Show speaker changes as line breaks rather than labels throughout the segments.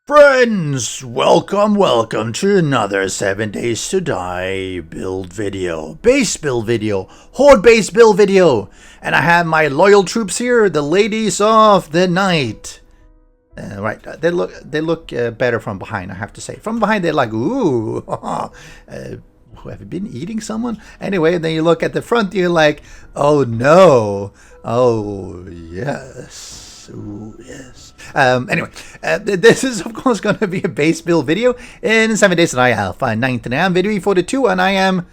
Friends, welcome to another 7 Days to Die build video, base build video, horde base build video, and I have my loyal troops here, the ladies of the night. Right, they look better from behind, I have to say. From behind, they're like, ooh, have you been eating someone? Anyway, then you look at the front, you're like, oh no, oh yes. Ooh, yes. Anyway, this is of course going to be a base build video in 7 Days to Die Alpha 9th, and I am Vedui 42, and I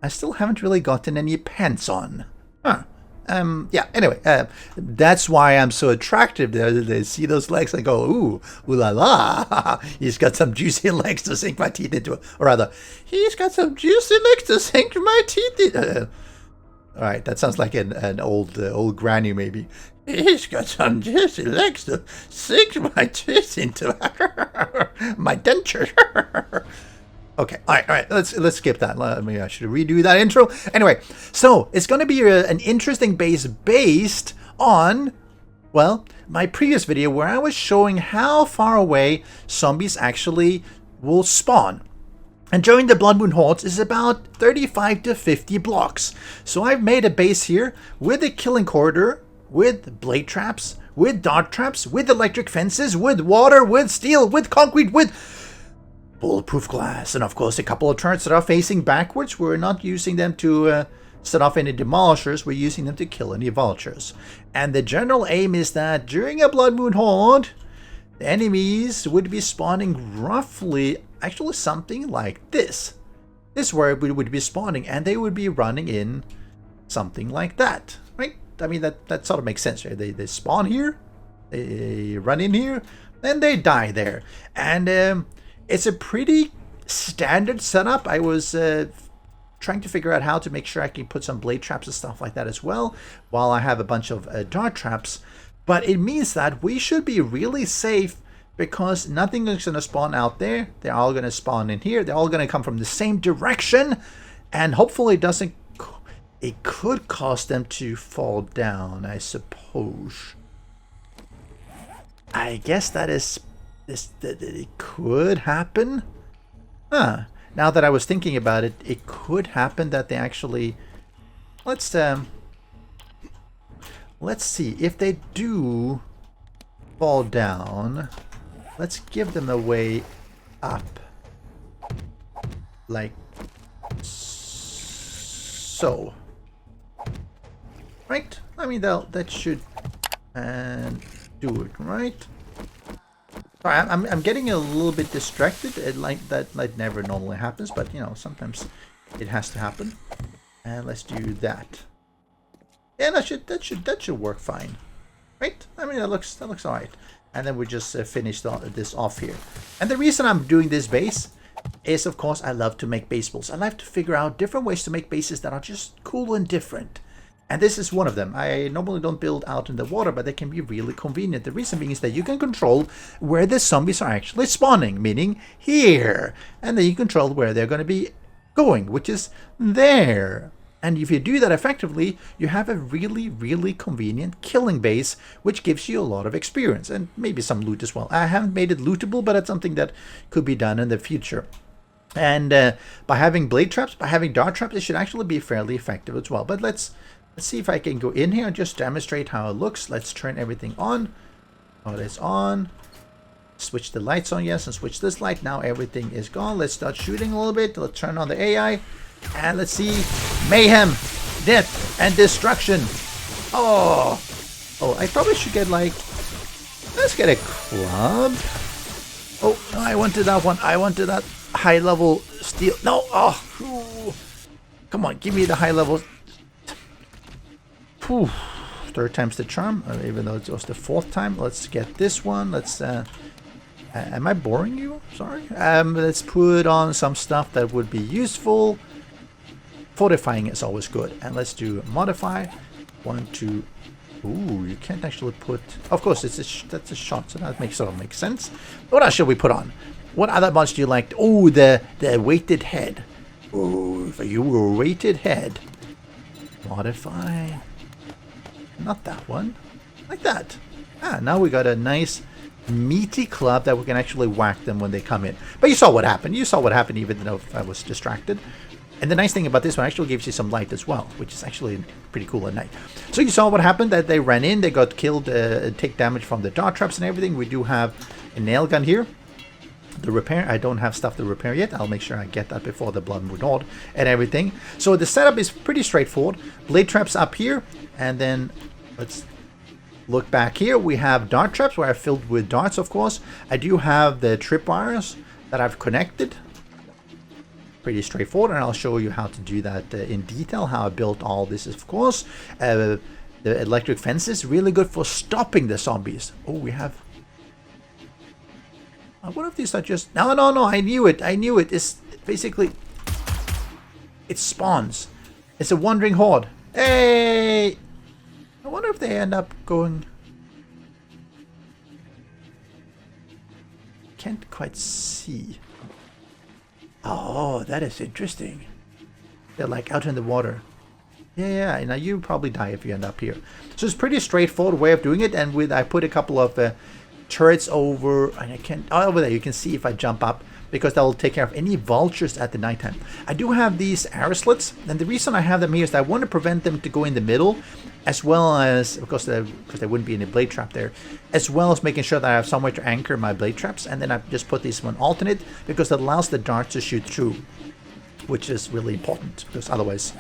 still haven't really gotten any pants on. Yeah, anyway, that's why I'm so attractive. They see those legs and go, ooh la la, he's got some juicy legs to sink my teeth into. Or rather, he's got some juicy legs to sink my teeth into. Alright, that sounds like an old granny maybe. He's got some juicy legs to sink my teeth into my denture. Okay, all right. Let's skip that. Maybe I should redo that intro. Anyway, so it's going to be an interesting base based on, well, my previous video where I was showing how far away zombies actually will spawn. And during the Blood Moon Hordes is about 35 to 50 blocks. So I've made a base here with a killing corridor, with blade traps, with dart traps, with electric fences, with water, with steel, with concrete, with bulletproof glass, and of course a couple of turrets that are facing backwards. We're not using them to set off any demolishers, we're using them to kill any vultures. And the general aim is that during a Blood Moon Horde, the enemies would be spawning roughly, actually something like this. This is where we would be spawning, and they would be running in something like that, right? I mean, that sort of makes sense, right? They spawn here, they run in here, then they die there. And it's a pretty standard setup. I was trying to figure out how to make sure I can put some blade traps and stuff like that as well, while I have a bunch of dart traps. But it means that we should be really safe, because nothing is going to spawn out there. They're all going to spawn in here. They're all going to come from the same direction. And hopefully it could cause them to fall down, I suppose. I guess that it could happen. Now that I was thinking about it, it could happen that they actually... Let's see. If they do fall down, let's give them a way up. Like so. Right? I mean, that should do it, right? Sorry, I'm getting a little bit distracted. That never normally happens, but you know, sometimes it has to happen. And let's do that. Yeah, that should work fine, right? I mean, that looks alright. And then we just finish this off here. And the reason I'm doing this base is, of course, I love to make base builds. I like to figure out different ways to make bases that are just cool and different. And this is one of them. I normally don't build out in the water, but they can be really convenient. The reason being is that you can control where the zombies are actually spawning, meaning here. And then you control where they're going to be going, which is there. And if you do that effectively, you have a really, really convenient killing base, which gives you a lot of experience and maybe some loot as well. I haven't made it lootable, but it's something that could be done in the future. And by having blade traps, by having dart traps, it should actually be fairly effective as well. But let's see if I can go in here and just demonstrate how it looks. Let's turn everything on. Oh, it's on. Switch the lights on, yes, and switch this light. Now everything is gone. Let's start shooting a little bit. Let's turn on the AI. And let's see. Mayhem, death, and destruction. Oh, I probably should get like... Let's get a club. Oh, no, I wanted that one. I wanted that high level steel. No, oh. Come on, give me the high level... Whew. Third time's the charm, even though it was the fourth time. Let's get this one. Let's am I boring you? Sorry. Let's put on some stuff that would be useful. Fortifying is always good. And let's do modify. 1, 2. Ooh, you can't actually put... Of course, that's a shot, so that sort of makes sense. What else should we put on? What other mods do you like? Oh, the weighted head. Ooh, for you, a weighted head. Modify. Not that one. Like that. Ah, now we got a nice meaty club that we can actually whack them when they come in. But you saw what happened. You saw what happened even though I was distracted. And the nice thing about this one actually gives you some light as well, which is actually pretty cool at night. So you saw what happened, that they ran in, they got killed, take damage from the dart traps and everything. We do have a nail gun here. The repair, I don't have stuff to repair yet. I'll make sure I get that before the Blood Moon Horde and everything. So the setup is pretty straightforward. Blade traps up here, and then let's look back here. We have dart traps where I filled with darts, of course. I do have the tripwires that I've connected. Pretty straightforward, and I'll show you how to do that in detail, how I built all this, of course. The electric fences, really good for stopping the zombies. Oh, we have... what if these are just... No, I knew it. It's basically... It spawns. It's a wandering horde. Hey! I wonder if they end up going... Can't quite see. Oh, that is interesting. They're like out in the water. Yeah, now you probably die if you end up here. So it's pretty straightforward way of doing it, and with I put a couple of turrets over, and I can't, over there you can see if I jump up, because that will take care of any vultures at the nighttime. I do have these arrow slits, and the reason I have them here is that I want to prevent them to go in the middle, as well as, of course, because there wouldn't be any blade trap there, as well as making sure that I have somewhere to anchor my blade traps. And then I just put this one alternate, because it allows the darts to shoot through, which is really important, because otherwise,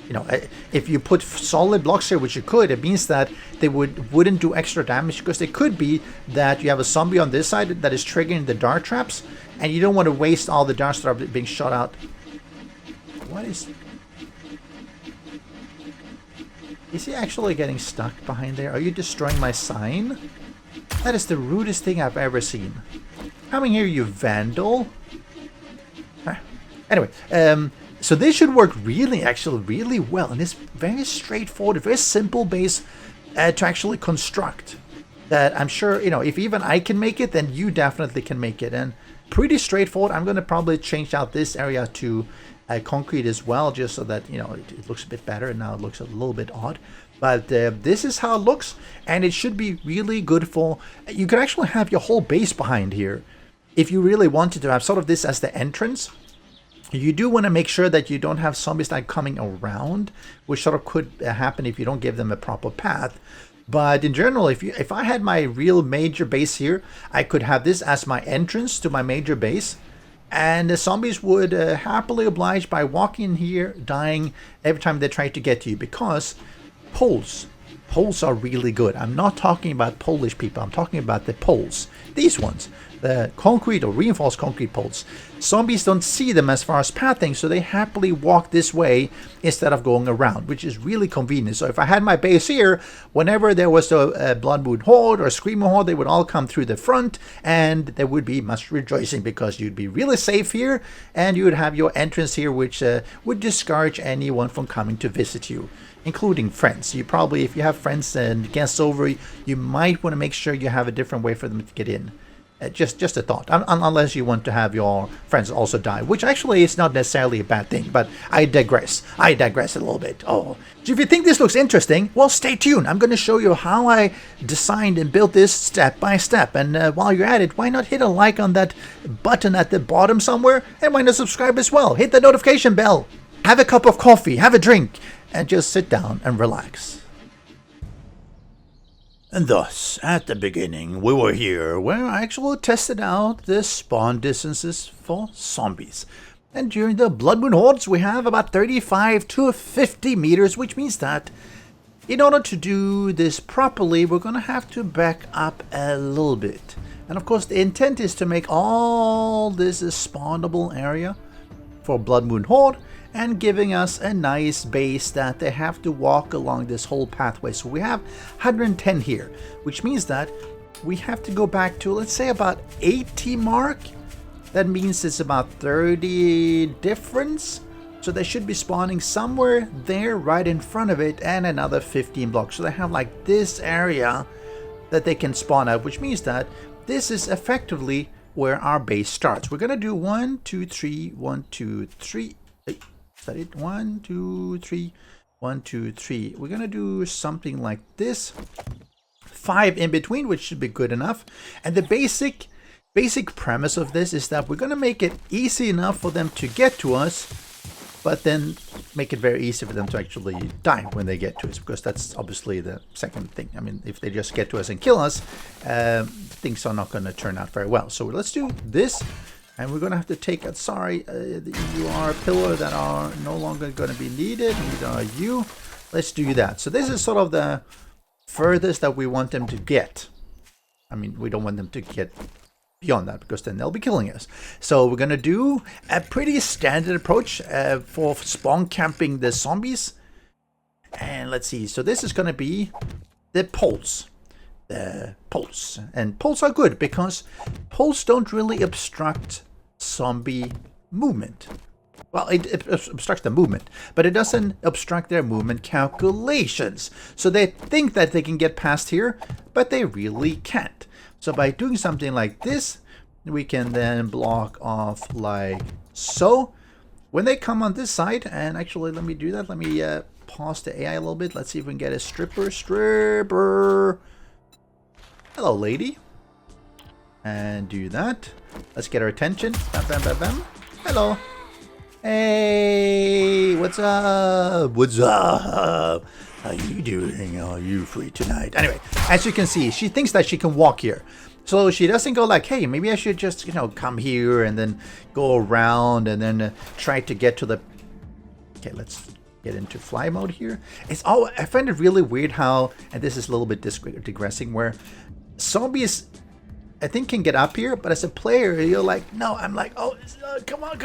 you know, if you put solid blocks here, which you could, it means that they wouldn't do extra damage, because it could be that you have a zombie on this side that is triggering the dart traps, and you don't want to waste all the darts that are being shot out. What is... Is he actually getting stuck behind there? Are you destroying my sign? That is the rudest thing I've ever seen. Coming here, you vandal. Anyway, so this should work really well. And it's very straightforward, very simple base to actually construct. That I'm sure, you know, if even I can make it, then you definitely can make it. And pretty straightforward. I'm going to probably change out this area to concrete as well, just so that, you know, it looks a bit better. And now it looks a little bit odd, but this is how it looks, and it should be really good for... You could actually have your whole base behind here if you really wanted to have sort of this as the entrance. You do want to make sure that you don't have zombies that are coming around, which sort of could happen if you don't give them a proper path. But in general, if I had my real major base here, I could have this as my entrance to my major base. And the zombies would happily oblige by walking in here, dying every time they try to get to you. Because poles are really good. I'm not talking about Polish people. I'm talking about the poles. These ones. The concrete or reinforced concrete poles. Zombies don't see them as far as pathing, so they happily walk this way instead of going around, which is really convenient. So if I had my base here, whenever there was a Blood Moon Horde or Screamer Horde, they would all come through the front, and there would be much rejoicing because you'd be really safe here, and you would have your entrance here, which would discourage anyone from coming to visit you, including friends. You probably, if you have friends and guests over, you might want to make sure you have a different way for them to get in. Just a thought, unless you want to have your friends also die, which actually is not necessarily a bad thing, but I digress a little bit. So if you think this looks interesting, well, stay tuned. I'm going to show you how I designed and built this step by step, and while you're at it, why not hit a like on that button at the bottom somewhere, and why not subscribe as well? Hit the notification bell, have a cup of coffee, have a drink, and just sit down and relax. And thus, at the beginning, we were here where I actually tested out the spawn distances for zombies. And during the Blood Moon Hordes, we have about 35 to 50 meters, which means that in order to do this properly, we're going to have to back up a little bit. And of course, the intent is to make all this a spawnable area for Blood Moon Horde, and giving us a nice base that they have to walk along this whole pathway. So we have 110 here, which means that we have to go back to, let's say, about 80 mark. That means it's about 30 difference. So they should be spawning somewhere there right in front of it, and another 15 blocks. So they have like this area that they can spawn out, which means that this is effectively where our base starts. We're gonna do 1, 2, 3, 1, 2, 3. Is that it? 1, 2, 3, 1, 2, 3. We're gonna do something like this. 5 in between, which should be good enough. And the basic premise of this is that we're going to make it easy enough for them to get to us, but then make it very easy for them to actually die when they get to us, because that's obviously the second thing. I mean, if they just get to us and kill us, things are not going to turn out very well. So let's do this, and we're going to have to take it. Sorry, you are a pillar that are no longer going to be needed, neither are you. Let's do that. So this is sort of the furthest that we want them to get. I mean, we don't want them to get beyond that, because then they'll be killing us. So we're gonna do a pretty standard approach for spawn camping the zombies. And let's see, so this is gonna be the poles. And poles are good because poles don't really obstruct zombie movement. Well, it obstructs the movement, but it doesn't obstruct their movement calculations. So they think that they can get past here, but they really can't. So by doing something like this, we can then block off like so. When they come on this side, and actually let me do that. Let me pause the AI a little bit. Let's see if we can get a stripper. Hello, lady. And do that. Let's get her attention. Bam, bam, bam, bam. Hello. Hey, what's up? What's up? How you doing? Are you free tonight? Anyway, as you can see, she thinks that she can walk here. So she doesn't go like, hey, maybe I should just, come here and then go around and then try to get to the... Okay, let's get into fly mode here. I find it really weird how, and this is a little bit digressing, where zombies, I think, can get up here, but as a player, you're like, no, I'm like, oh, come on,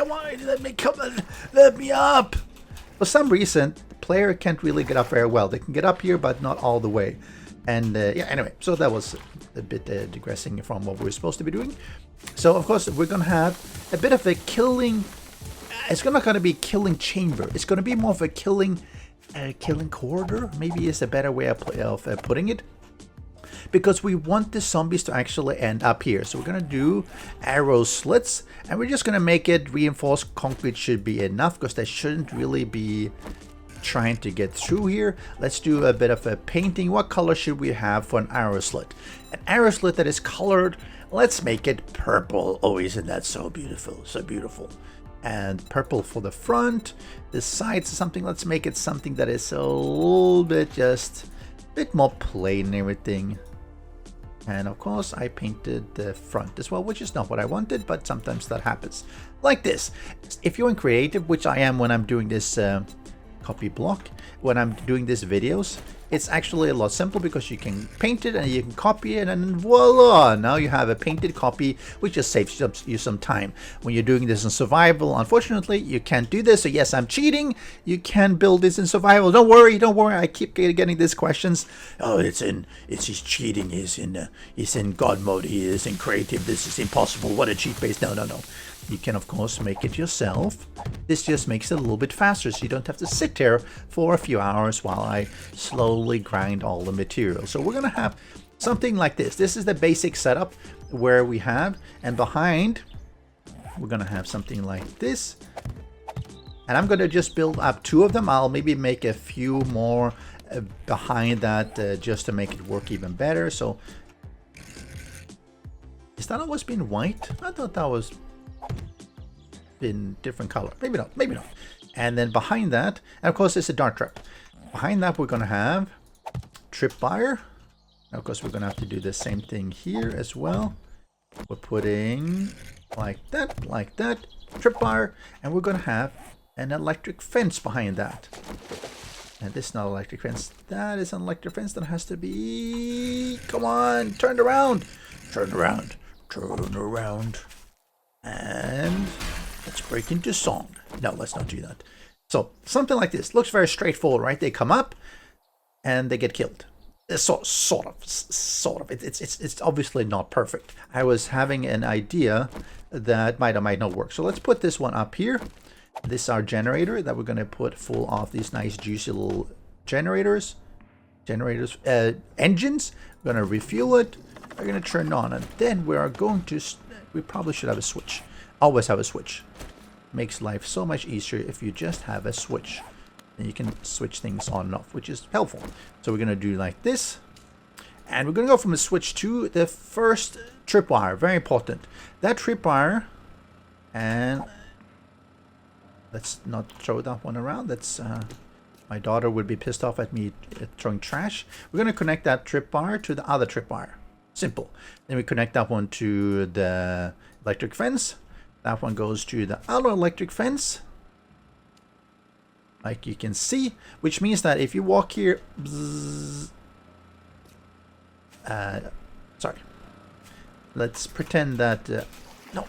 let me up. For some reason, the player can't really get up very well. They can get up here, but not all the way. And yeah, anyway, so that was a bit digressing from what we're supposed to be doing. So, of course, we're going to have a bit of a killing... It's not going to be killing chamber. It's going to be more of a killing corridor, maybe is a better way of putting it. Because we want the zombies to actually end up here. So we're going to do arrow slits. And we're just going to make it reinforced concrete should be enough, because they shouldn't really be trying to get through here. Let's do a bit of a painting. What color should we have for an arrow slit? An arrow slit that is colored, let's make it purple. Oh, isn't that so beautiful? So beautiful. And purple for the front. The sides, something, let's make it something that is a little bit just a bit more plain and everything. And of course, I painted the front as well, which is not what I wanted, but sometimes that happens. Like this. If you're in creative, which I am when I'm doing this copy block, when I'm doing these videos, it's actually a lot simple, because you can paint it and you can copy it, and voila, now you have a painted copy, which just saves you some time. When you're doing this in survival, unfortunately, you can't do this. So yes, I'm cheating. You can build this in survival. Don't worry. I keep getting these questions. Oh, he's cheating. He's in God mode. He is in creative. This is impossible. What a cheat base. No. You can, of course, make it yourself. This just makes it a little bit faster, so you don't have to sit there for a few hours while I slowly grind all the material. So we're going to have something like this. This is the basic setup where we have, and behind, we're going to have something like this. And I'm going to just build up 2 of them. I'll maybe make a few more behind that just to make it work even better. So, is that always been white? I thought that was... in different color. Maybe not. And then behind that, and of course, it's a dart trap. Behind that, we're going to have tripwire. Of course, we're going to have to do the same thing here as well. We're putting like that, tripwire, and we're going to have an electric fence behind that. And this is not electric fence. That is an electric fence that has to be... Come on, turn around. And... let's break into song. No, let's not do that. So, something like this. Looks very straightforward, right? They come up and they get killed. Sort of. It's obviously not perfect. I was having an idea that might or might not work. So, let's put this one up here. This is our generator that we're going to put full of these nice juicy little engines. We're going to refuel it. We're going to turn it on. And then we are going to... we probably should have a switch. Always have a switch. Makes life so much easier if you just have a switch. And you can switch things on and off, which is helpful. So we're going to do like this. And we're going to go from a switch to the first tripwire. Very important. That tripwire, and let's not throw that one around. That's my daughter would be pissed off at me throwing trash. We're going to connect that tripwire to the other tripwire. Simple. Then we connect that one to the electric fence. That one goes to the other electric fence, like you can see, which means that if you walk here, sorry, let's pretend that no,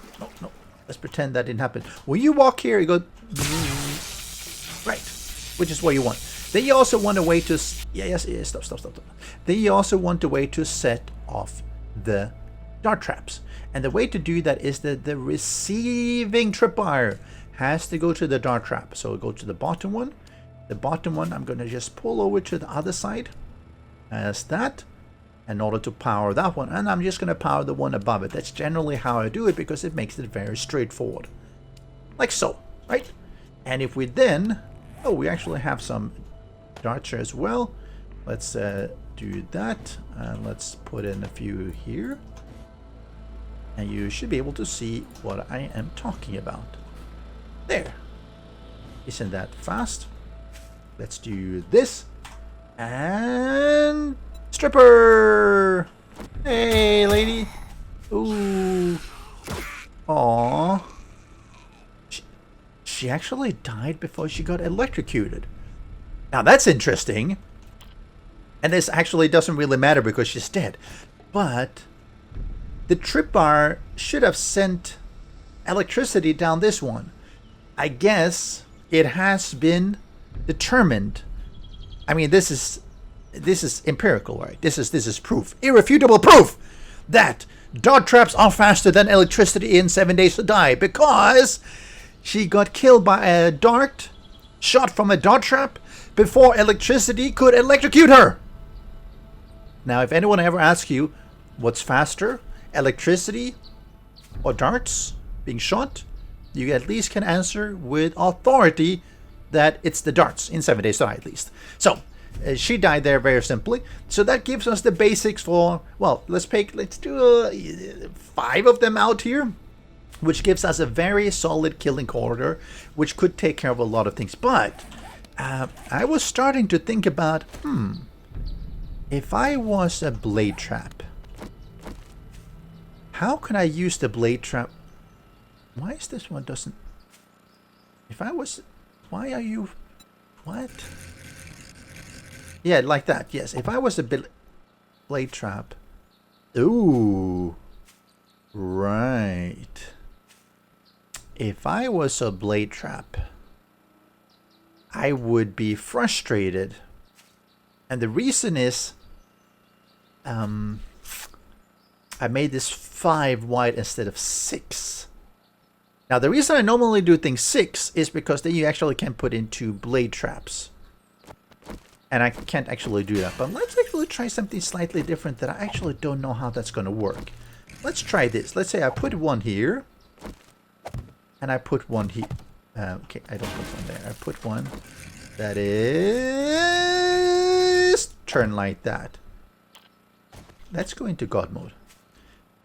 let's pretend that didn't happen. When you walk here, you go right, which is what you want. Then you also want a way to stop. Then you also want a way to set off the dart traps, and the way to do that is that the receiving tripwire has to go to the dart trap. So go to the bottom one. The bottom one I'm going to just pull over to the other side as that in order to power that one, and I'm just going to power the one above it. That's generally how I do it because it makes it very straightforward, like so, right? And if we then, oh, we actually have some darts here as well. Let's do that, and let's put in a few here, and you should be able to see what I am talking about. There. Isn't that fast? Let's do this. And stripper. Hey, lady. Ooh. Aww. She actually died before she got electrocuted. Now that's interesting. And this actually doesn't really matter because she's dead. But the tripwire should have sent electricity down this one. I guess it has been determined. I mean, this is empirical, right? This is proof, irrefutable proof, that dart traps are faster than electricity in 7 Days to Die, because she got killed by a dart shot from a dart trap before electricity could electrocute her. Now, if anyone ever asks you what's faster, electricity or darts being shot, you at least can answer with authority that it's the darts in 7 Days to Die, at least. So she died there very simply. So that gives us the basics for, well, let's do 5 of them out here, which gives us a very solid killing corridor, which could take care of a lot of things. But I was starting to think about, if I was a blade trap, how can I use the blade trap? Why is this one doesn't... If I was... Why are you... What? Yeah, like that. Yes, if I was a blade trap... Ooh. Right. If I was a blade trap, I would be frustrated. And the reason is... I made this 5 wide instead of 6. Now, the reason I normally do things 6 is because then you actually can put in 2 blade traps. And I can't actually do that. But let's actually try something slightly different that I actually don't know how that's going to work. Let's try this. Let's say I put one here. And I put one here. Okay, I don't put one there. I put one that is turn like that. Let's go into God mode.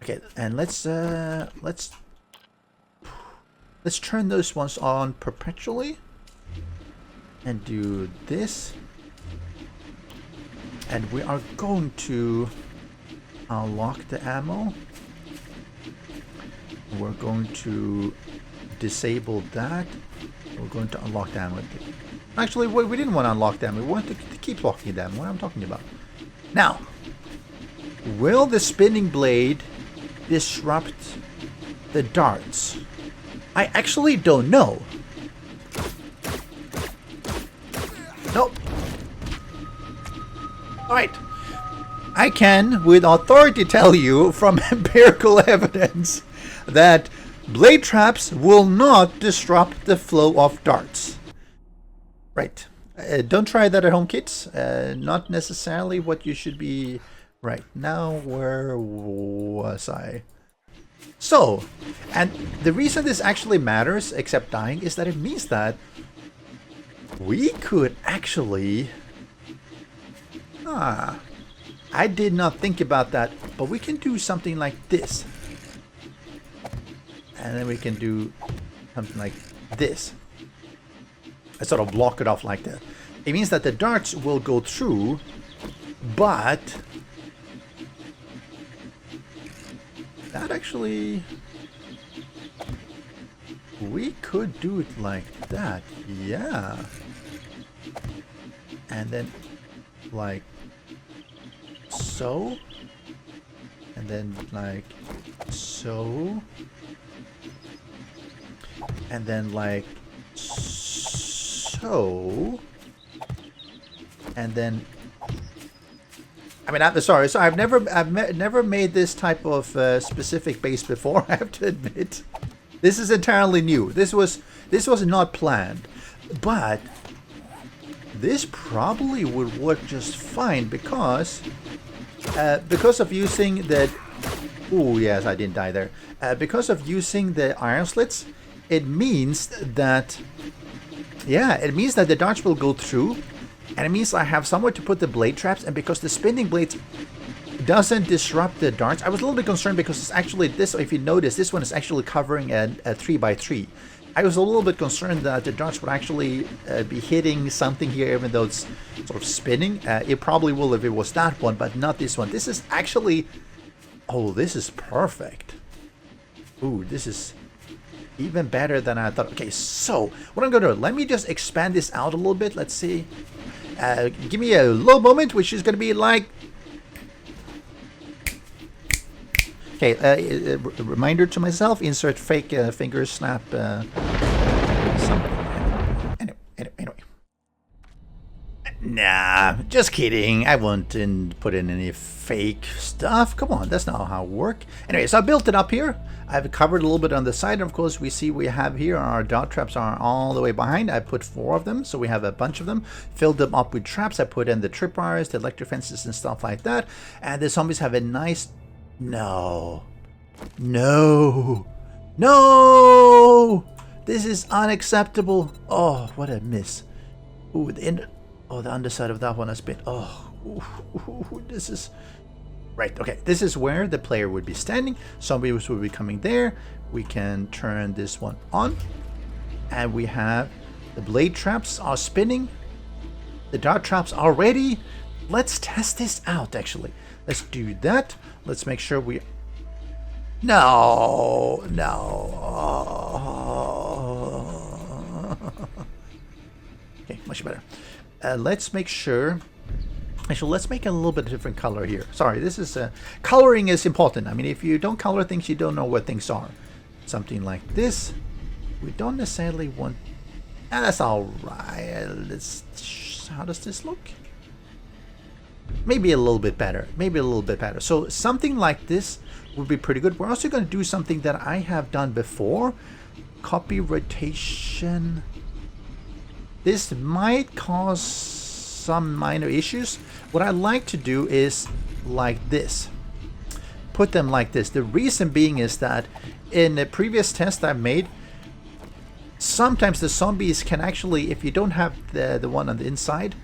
Okay, and let's turn those ones on perpetually and do this, and we are going to unlock the ammo. We're going to disable that. We're going to unlock the ammo. Actually, we didn't want to unlock them. We want to keep locking them. What I'm talking about. Now, will the spinning blade disrupt the darts? I actually don't know. Nope. Alright. I can, with authority, tell you from empirical evidence that blade traps will not disrupt the flow of darts. Right. Don't try that at home, kids. Not necessarily what you should be... Right. Now, where was I? So, and the reason this actually matters, except dying, is that it means that we could actually... I I did not think about that, but we can do something like this. And then we can do something like this. I sort of block it off like that. It means that the darts will go through, but that actually, we could do it like that, yeah. And then like so, and then like so, and then like so, and then I mean, I'm sorry. So I've never made this type of specific base before. I have to admit, this is entirely new. This was not planned, but this probably would work just fine because of using the. Oh yes, I didn't die there. Because of using the iron slits, it means that. Yeah, it means that the darts will go through. And it means I have somewhere to put the blade traps, and because the spinning blades doesn't disrupt the darts. I was a little bit concerned because it's actually this, if you notice, this one is actually covering a 3x3. I was a little bit concerned that the darts would actually be hitting something here, even though it's sort of spinning. It probably will if it was that one, but not this one. This is actually, oh, this is perfect. Ooh, this is even better than I thought. Okay, so what I'm going to do, let me just expand this out a little bit. Let's see. Give me a little moment, which is going to be like... Okay, a reminder to myself, insert fake finger snap something. Anyway. Nah, just kidding. I won't put in any fake stuff. Come on, that's not how it works. Anyway, so I built it up here. I've covered a little bit on the side. And of course, we see we have here our dart traps are all the way behind. I put 4 of them, so we have a bunch of them. Filled them up with traps. I put in the tripwires, the electric fences, and stuff like that. And the zombies have a nice... No. This is unacceptable. Oh, what a miss. Ooh, the underside of that one has been... this is... Right, okay, this is where the player would be standing. Zombies will be coming there. We can turn this one on. And we have the blade traps are spinning. The dart traps are ready. Let's test this out, actually. Let's do that. Let's make sure we... No. Okay, much better. Let's make sure... Actually, let's make a little bit different color here. Sorry, this is... coloring is important. I mean, if you don't color things, you don't know what things are. Something like this. We don't necessarily want... that's alright. How does this look? Maybe a little bit better. So something like this would be pretty good. We're also going to do something that I have done before. Copy rotation. This might cause some minor issues. What I like to do is like this. Put them like this. The reason being is that in the previous test I made, sometimes the zombies can actually, if you don't have the one on the inside,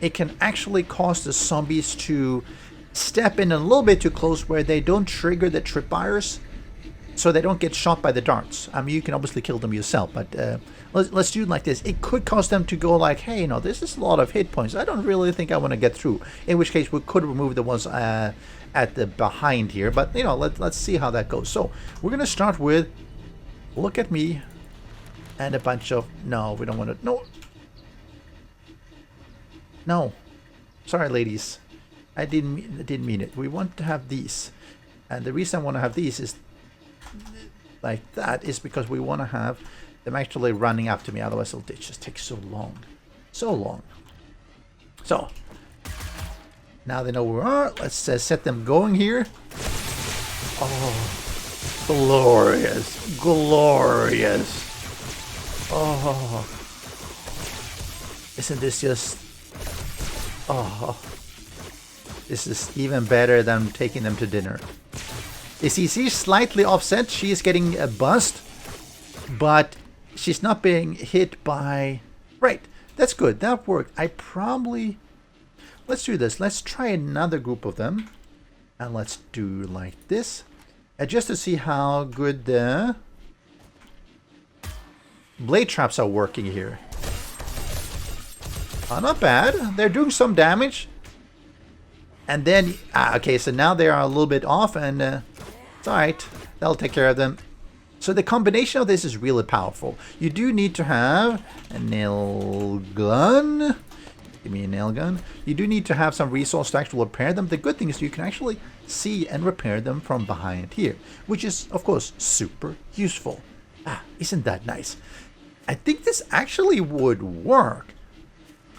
it can actually cause the zombies to step in a little bit too close where they don't trigger the tripwires, so they don't get shot by the darts. I mean, you can obviously kill them yourself, but let's do it like this. It could cause them to go like, hey, no, this is a lot of hit points. I don't really think I want to get through. In which case, we could remove the ones at the behind here. But, you know, let's see how that goes. So, we're going to start with, look at me, and a bunch of, no, we don't want to, no. Sorry, ladies. I didn't mean it. We want to have these. And the reason I want to have these is like that is because we want to have them actually running after me. Otherwise, it'll just take so long. So now they know where we are. Let's set them going here. Oh, glorious. Oh, isn't this just... Oh, this is even better than taking them to dinner. You see, she's slightly offset. She is getting a bust, but she's not being hit by... Right, that's good. That worked. I probably... let's do this. Let's try another group of them. And let's do like this. And just to see how good the blade traps are working here. Not bad. They're doing some damage. And then, okay, so now they are a little bit off, and it's alright. That'll take care of them. So the combination of this is really powerful. You do need to have a nail gun. Give me a nail gun. You do need to have some resource to actually repair them. The good thing is you can actually see and repair them from behind here, which is, of course, super useful. Isn't that nice? I think this actually would work.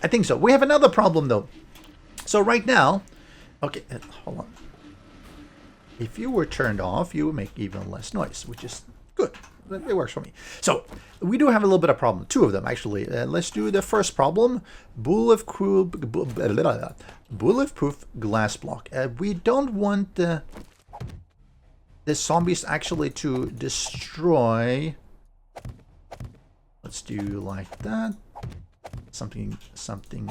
I think so. We have another problem, though. So right now, okay, hold on. If you were turned off, you would make even less noise, which is good. It works for me. So we do have a little bit of problem. Two of them, actually. Let's do the first problem. Bulletproof glass block. We don't want the zombies actually to destroy. Let's do like that. Something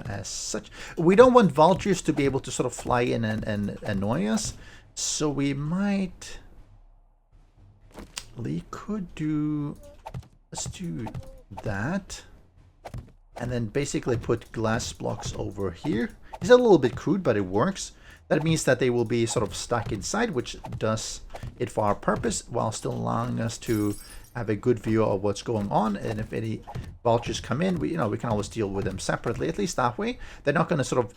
as such. We don't want vultures to be able to sort of fly in and annoy us. So we could do, let's do that. And then basically put glass blocks over here. It's a little bit crude, but it works. That means that they will be sort of stuck inside, which does it for our purpose, while still allowing us to have a good view of what's going on. And if any vultures come in, we can always deal with them separately, at least that way. They're not going to sort of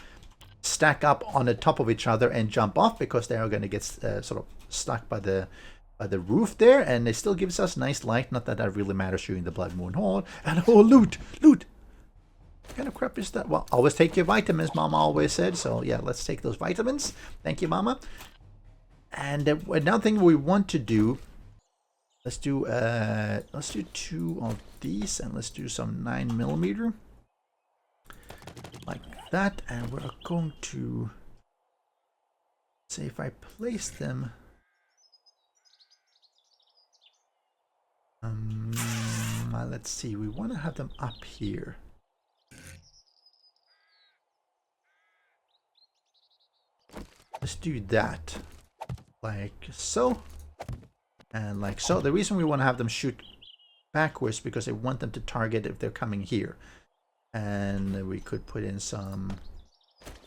stack up on the top of each other and jump off, because they are going to get sort of stuck by the roof there, and it still gives us nice light. Not that really matters during the Blood Moon Horde. And oh, loot! What kind of crap is that? Well, always take your vitamins, Mama always said. So yeah, let's take those vitamins. Thank you, Mama. And another thing we want to do, let's do 2 of these, and let's do some 9mm like that. And we're going to say, if I place them, let's see, we want to have them up here. Let's do that like so. And like so. The reason we want to have them shoot backwards because I want them to target if they're coming here. And we could put in some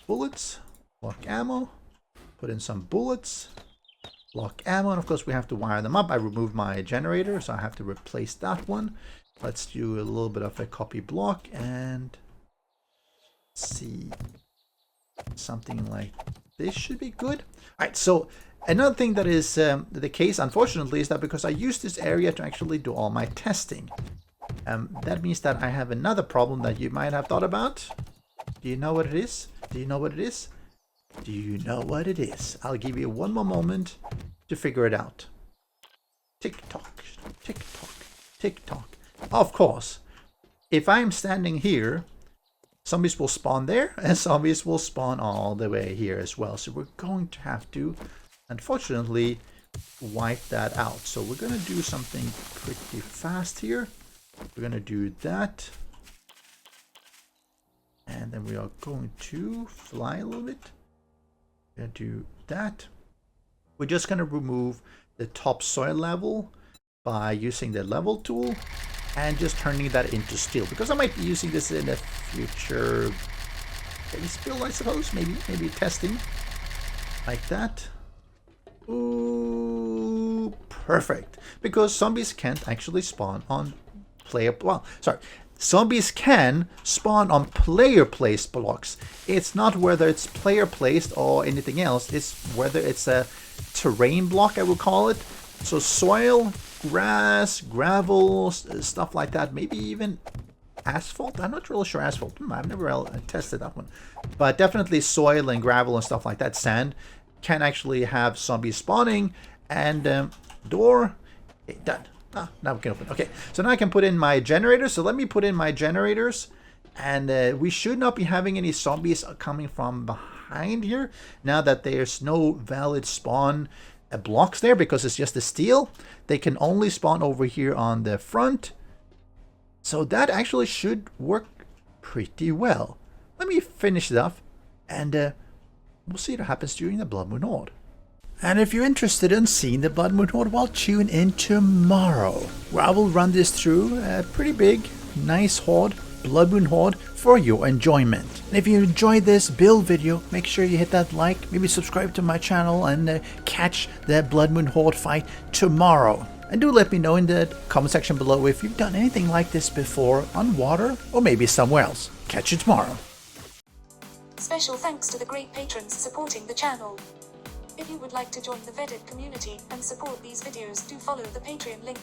bullets, block ammo, put in some bullets, block ammo, and of course we have to wire them up. I removed my generator, so I have to replace that one. Let's do a little bit of a copy block, and see, something like this should be good. All right, so another thing that is the case, unfortunately, is that because I use this area to actually do all my testing, that means that I have another problem that you might have thought about. Do you know what it is? Do you know what it is? Do you know what it is? I'll give you one more moment to figure it out. Tick tock, tick tock, tick tock. Of course, if I'm standing here, zombies will spawn there, and zombies will spawn all the way here as well. So we're going to have to, unfortunately, wipe that out. So we're going to do something pretty fast here. We're going to do that. And then we are going to fly a little bit. We're going to do that. We're just going to remove the topsoil level by using the level tool and just turning that into steel, because I might be using this in a future base build, I suppose. Maybe testing like that. Ooh, perfect. Because zombies can't actually spawn on zombies can spawn on player placed blocks. It's not whether it's player placed or anything else, it's whether it's a terrain block, I would call it. So soil, grass, gravel, stuff like that, maybe even asphalt. I'm not really sure asphalt. I've never tested that one. But definitely soil and gravel and stuff like that, sand, can actually have zombies spawning. And door, okay, done. Now we can open. Okay, so now I can put in my generators. So let me put in my generators. And we should not be having any zombies coming from behind here, now that there's no valid spawn blocks there, because it's just a steel. They can only spawn over here on the front. So that actually should work pretty well. Let me finish it off. and we'll see what happens during the Blood Moon Horde. And if you're interested in seeing the Blood Moon Horde, well, tune in tomorrow, where I will run this through a pretty big, nice horde, Blood Moon Horde, for your enjoyment. And if you enjoyed this build video, make sure you hit that like, maybe subscribe to my channel, and catch the Blood Moon Horde fight tomorrow. And do let me know in the comment section below if you've done anything like this before on water or maybe somewhere else. Catch you tomorrow.
Special thanks to the great patrons supporting the channel. If you would like to join the vetted community and support these videos, do follow the Patreon link.